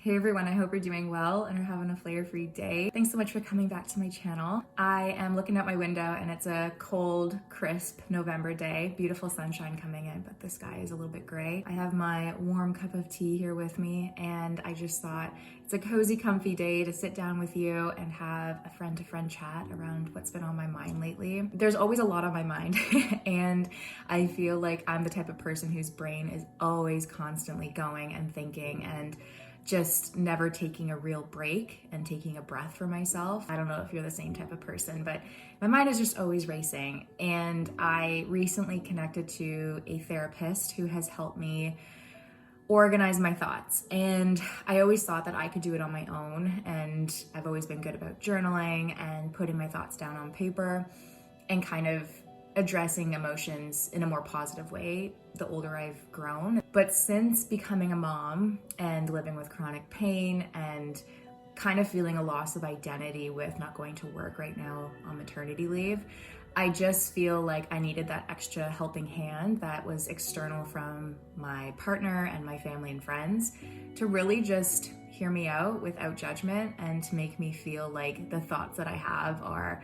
Hey everyone, I hope you're doing well and are having a flare-free day. Thanks so much for coming back to my channel. I am looking out my window and it's a cold, crisp November day. Beautiful sunshine coming in, but the sky is a little bit gray. I have my warm cup of tea here with me and I just thought it's a cozy, comfy day to sit down with you and have a friend-to-friend chat around what's been on my mind lately. There's always a lot on my mind and I feel like I'm the type of person whose brain is always constantly going and thinking and just never taking a real break and taking a breath for myself. I don't know if you're the same type of person, but my mind is just always racing. And I recently connected to a therapist who has helped me organize my thoughts. And I always thought that I could do it on my own. And I've always been good about journaling and putting my thoughts down on paper and kind of addressing emotions in a more positive way the older I've grown. But since becoming a mom and living with chronic pain and kind of feeling a loss of identity with not going to work right now on maternity leave, I just feel like I needed that extra helping hand that was external from my partner and my family and friends to really just hear me out without judgment and to make me feel like the thoughts that I have are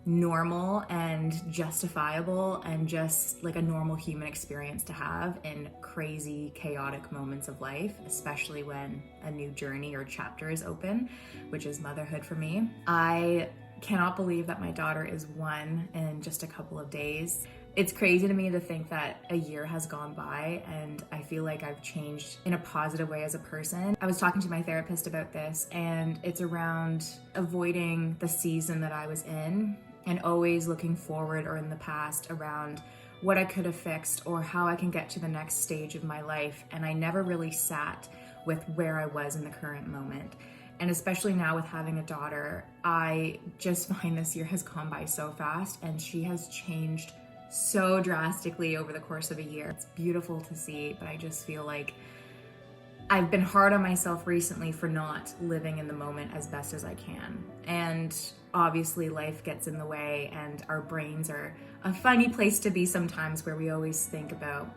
normal and justifiable and just like a normal human experience to have in crazy, chaotic moments of life, especially when a new journey or chapter is open, which is motherhood for me. I cannot believe that my daughter is 1 in just a couple of days. It's crazy to me to think that a year has gone by and I feel like I've changed in a positive way as a person. I was talking to my therapist about this and it's around avoiding the season that I was in and always looking forward or in the past around what I could have fixed or how I can get to the next stage of my life. And I never really sat with where I was in the current moment. And especially now with having a daughter, I just find this year has gone by so fast and she has changed so drastically over the course of a year. It's beautiful to see, but I just feel like I've been hard on myself recently for not living in the moment as best as I can. And obviously life gets in the way and our brains are a funny place to be sometimes where we always think about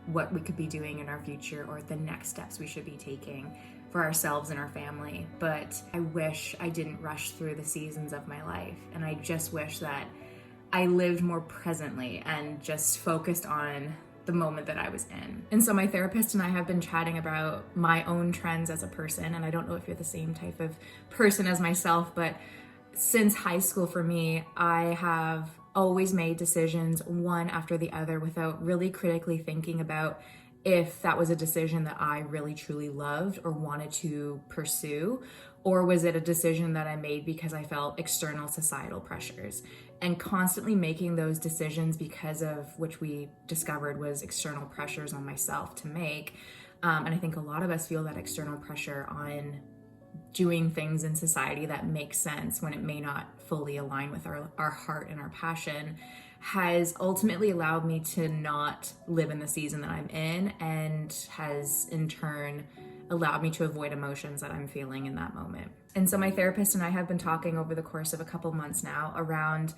what we could be doing in our future or the next steps we should be taking for ourselves and our family. But I wish I didn't rush through the seasons of my life. And I just wish that I lived more presently and just focused on the moment that I was in. And so my therapist and I have been chatting about my own trends as a person. And I don't know if you're the same type of person as myself, but since high school for me, I have always made decisions one after the other without really critically thinking about if that was a decision that I really truly loved or wanted to pursue, or was it a decision that I made because I felt external societal pressures. And constantly making those decisions because of which we discovered was external pressures on myself to make. And I think a lot of us feel that external pressure on doing things in society that make sense when it may not fully align with our heart and our passion has ultimately allowed me to not live in the season that I'm in and has in turn allowed me to avoid emotions that I'm feeling in that moment. And so my therapist and I have been talking over the course of a couple months now around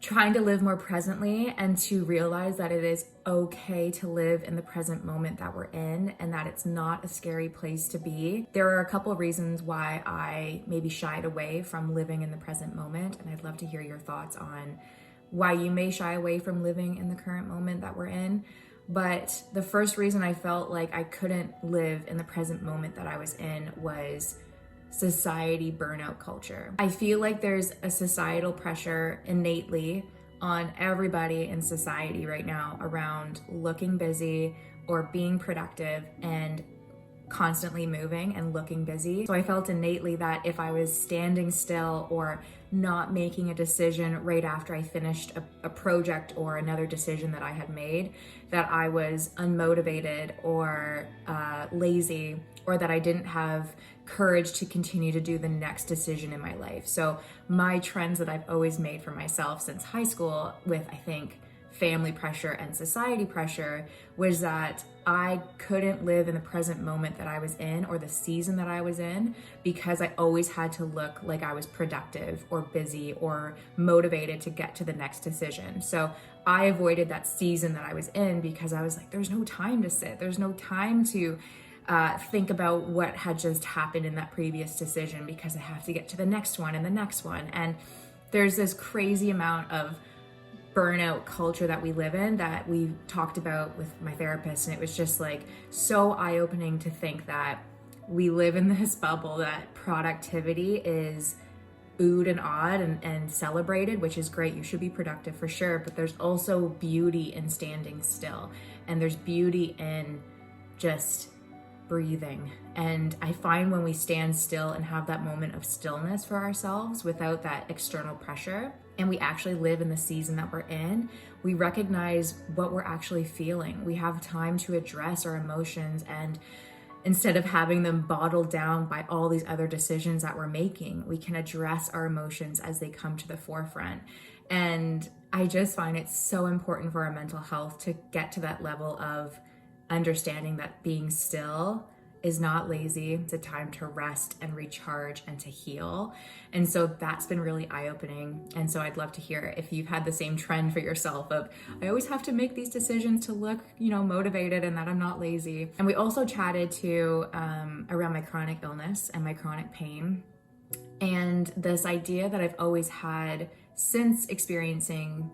trying to live more presently and to realize that it is okay to live in the present moment that we're in and that it's not a scary place to be. There are a couple of reasons why I maybe shied away from living in the present moment, and I'd love to hear your thoughts on why you may shy away from living in the current moment that we're in. But the first reason I felt like I couldn't live in the present moment that I was in was society burnout culture. I feel like there's a societal pressure innately on everybody in society right now around looking busy or being productive and constantly moving and looking busy. So I felt innately that if I was standing still or not making a decision right after I finished a project or another decision that I had made, that I was unmotivated or lazy, or that I didn't have courage to continue to do the next decision in my life. So my trends that I've always made for myself since high school with, I think, family pressure and society pressure was that I couldn't live in the present moment that I was in or the season that I was in because I always had to look like I was productive or busy or motivated to get to the next decision. So I avoided that season that I was in because I was like, there's no time to sit. There's no time to think about what had just happened in that previous decision because I have to get to the next one and the next one. And there's this crazy amount of burnout culture that we live in that we talked about with my therapist. And it was just like so eye-opening to think that we live in this bubble that productivity is oohed and awed and celebrated, which is great. You should be productive for sure. But there's also beauty in standing still. And there's beauty in just breathing. And I find when we stand still and have that moment of stillness for ourselves without that external pressure, and we actually live in the season that we're in, we recognize what we're actually feeling. We have time to address our emotions, and instead of having them bottled down by all these other decisions that we're making, we can address our emotions as they come to the forefront. And I just find it so important for our mental health to get to that level of understanding that being still is not lazy. It's a time to rest and recharge and to heal. And so that's been really eye-opening. And so I'd love to hear if you've had the same trend for yourself of, I always have to make these decisions to look, motivated and that I'm not lazy. And we also chatted too around my chronic illness and my chronic pain. And this idea that I've always had since experiencing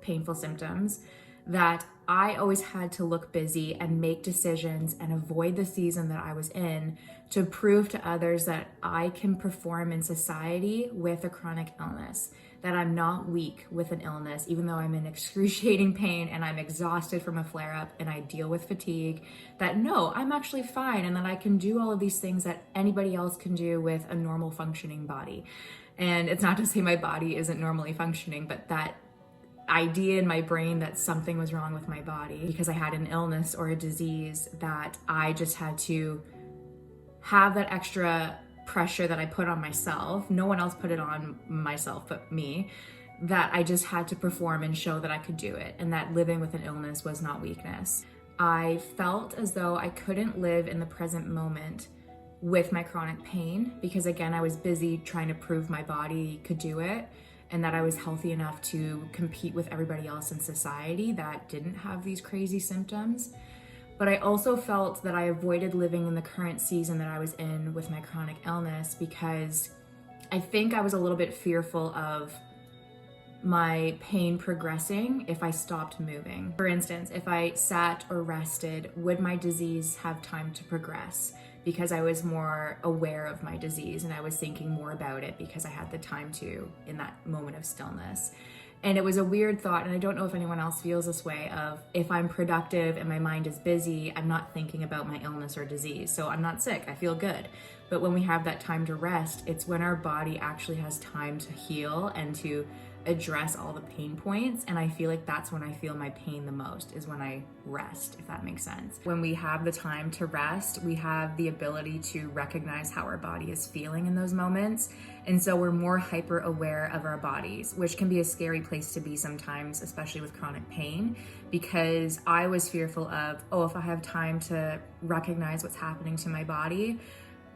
painful symptoms, that I always had to look busy and make decisions and avoid the season that I was in to prove to others that I can perform in society with a chronic illness, that I'm not weak with an illness, even though I'm in excruciating pain and I'm exhausted from a flare-up and I deal with fatigue, that no, I'm actually fine and that I can do all of these things that anybody else can do with a normal functioning body. And it's not to say my body isn't normally functioning, but that idea in my brain that something was wrong with my body because I had an illness or a disease, that I just had to have that extra pressure that I put on myself. No one else put it on myself but me, that I just had to perform and show that I could do it, and that living with an illness was not weakness. I felt as though I couldn't live in the present moment with my chronic pain because, again, I was busy trying to prove my body could do it and that I was healthy enough to compete with everybody else in society that didn't have these crazy symptoms. But I also felt that I avoided living in the current season that I was in with my chronic illness because I think I was a little bit fearful of my pain progressing if I stopped moving. For instance, if I sat or rested, would my disease have time to progress? Because I was more aware of my disease and I was thinking more about it because I had the time to in that moment of stillness. And it was a weird thought, and I don't know if anyone else feels this way, of if I'm productive and my mind is busy, I'm not thinking about my illness or disease. So I'm not sick, I feel good. But when we have that time to rest, it's when our body actually has time to heal and to address all the pain points. And I feel like that's when I feel my pain the most, is when I rest, if that makes sense. When we have the time to rest, we have the ability to recognize how our body is feeling in those moments. And so we're more hyper aware of our bodies, which can be a scary place to be sometimes, especially with chronic pain, because I was fearful of, if I have time to recognize what's happening to my body,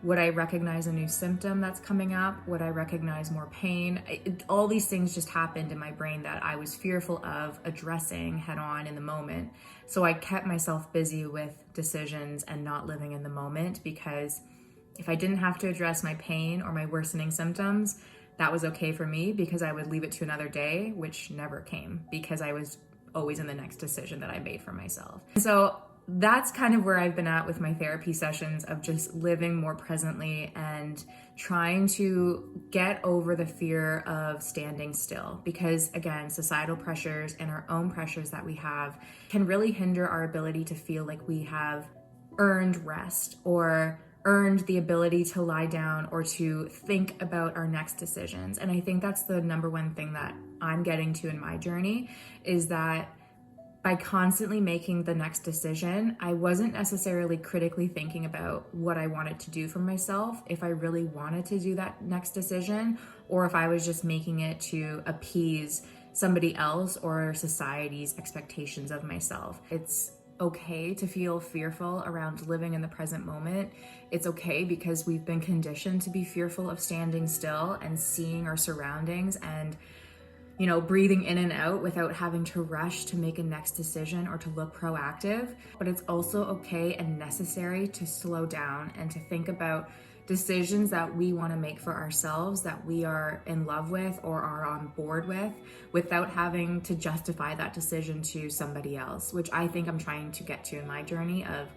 would I recognize a new symptom that's coming up? Would I recognize more pain? All these things just happened in my brain that I was fearful of addressing head on in the moment. So I kept myself busy with decisions and not living in the moment, because if I didn't have to address my pain or my worsening symptoms, that was okay for me, because I would leave it to another day, which never came because I was always in the next decision that I made for myself. So that's kind of where I've been at with my therapy sessions, of just living more presently and trying to get over the fear of standing still, because again, societal pressures and our own pressures that we have can really hinder our ability to feel like we have earned rest or earned the ability to lie down or to think about our next decisions. And I think that's the number one thing that I'm getting to in my journey, is that by constantly making the next decision, I wasn't necessarily critically thinking about what I wanted to do for myself, if I really wanted to do that next decision, or if I was just making it to appease somebody else or society's expectations of myself. It's okay to feel fearful around living in the present moment. It's okay, because we've been conditioned to be fearful of standing still and seeing our surroundings and breathing in and out without having to rush to make a next decision or to look proactive. But it's also okay and necessary to slow down and to think about decisions that we want to make for ourselves, that we are in love with or are on board with, without having to justify that decision to somebody else, which I think I'm trying to get to in my journey of,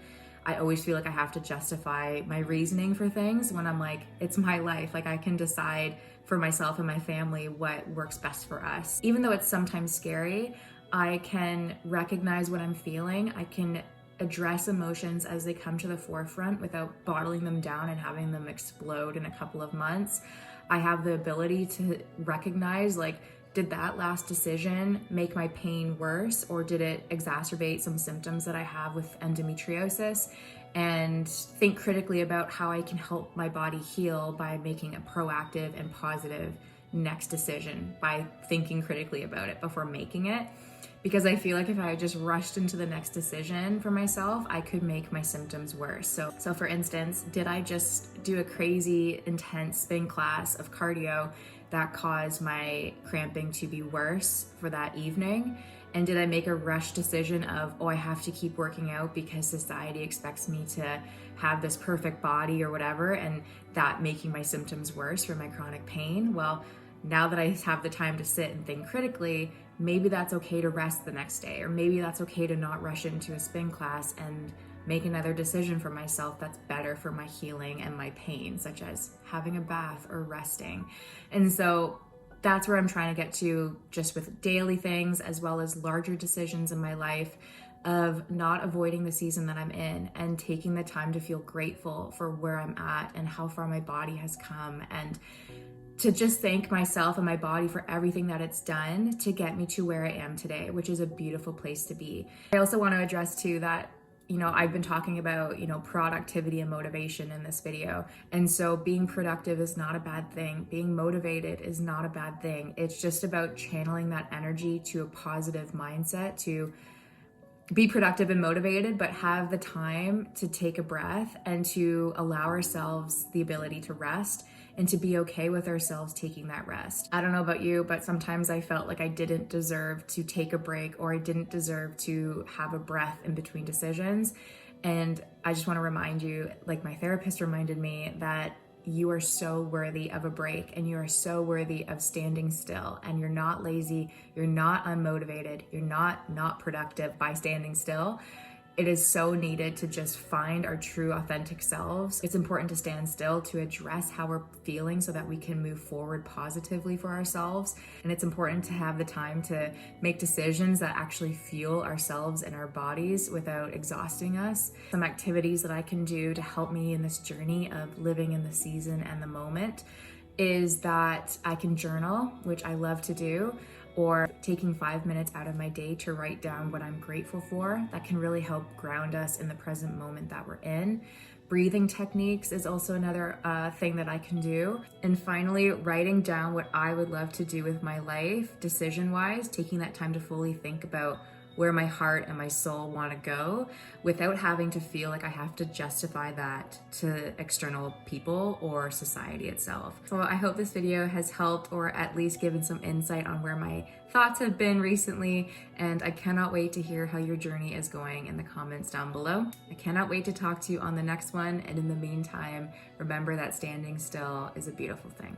I always feel like I have to justify my reasoning for things when I'm like, it's my life. Like I can decide for myself and my family what works best for us. Even though it's sometimes scary, I can recognize what I'm feeling. I can address emotions as they come to the forefront without bottling them down and having them explode in a couple of months. I have the ability to recognize, like, did that last decision make my pain worse, or did it exacerbate some symptoms that I have with endometriosis? And think critically about how I can help my body heal by making a proactive and positive next decision, by thinking critically about it before making it. Because I feel like if I just rushed into the next decision for myself, I could make my symptoms worse. So for instance, did I just do a crazy intense spin class of cardio that caused my cramping to be worse for that evening? And did I make a rush decision of, oh, I have to keep working out because society expects me to have this perfect body or whatever, and that making my symptoms worse for my chronic pain? Well, now that I have the time to sit and think critically, maybe that's okay to rest the next day, or maybe that's okay to not rush into a spin class and make another decision for myself that's better for my healing and my pain, such as having a bath or resting. And so that's where I'm trying to get to, just with daily things as well as larger decisions in my life, of not avoiding the season that I'm in and taking the time to feel grateful for where I'm at and how far my body has come, and to just thank myself and my body for everything that it's done to get me to where I am today, which is a beautiful place to be. I also want to address too that, I've been talking about, productivity and motivation in this video. And so being productive is not a bad thing. Being motivated is not a bad thing. It's just about channeling that energy to a positive mindset, to be productive and motivated, but have the time to take a breath and to allow ourselves the ability to rest and to be okay with ourselves taking that rest. I don't know about you, but sometimes I felt like I didn't deserve to take a break, or I didn't deserve to have a breath in between decisions. And I just want to remind you, like my therapist reminded me, that you are so worthy of a break, and you are so worthy of standing still, and you're not lazy, you're not unmotivated, you're not productive by standing still. It is so needed to just find our true authentic selves. It's important to stand still to address how we're feeling so that we can move forward positively for ourselves. And it's important to have the time to make decisions that actually fuel ourselves and our bodies without exhausting us. Some activities that I can do to help me in this journey of living in the season and the moment is that I can journal, which I love to do, or taking 5 minutes out of my day to write down what I'm grateful for. That can really help ground us in the present moment that we're in. Breathing techniques is also another thing that I can do. And finally, writing down what I would love to do with my life, decision-wise, taking that time to fully think about where my heart and my soul want to go without having to feel like I have to justify that to external people or society itself. So I hope this video has helped, or at least given some insight on where my thoughts have been recently, and I cannot wait to hear how your journey is going in the comments down below. I cannot wait to talk to you on the next one, and in the meantime, remember that standing still is a beautiful thing.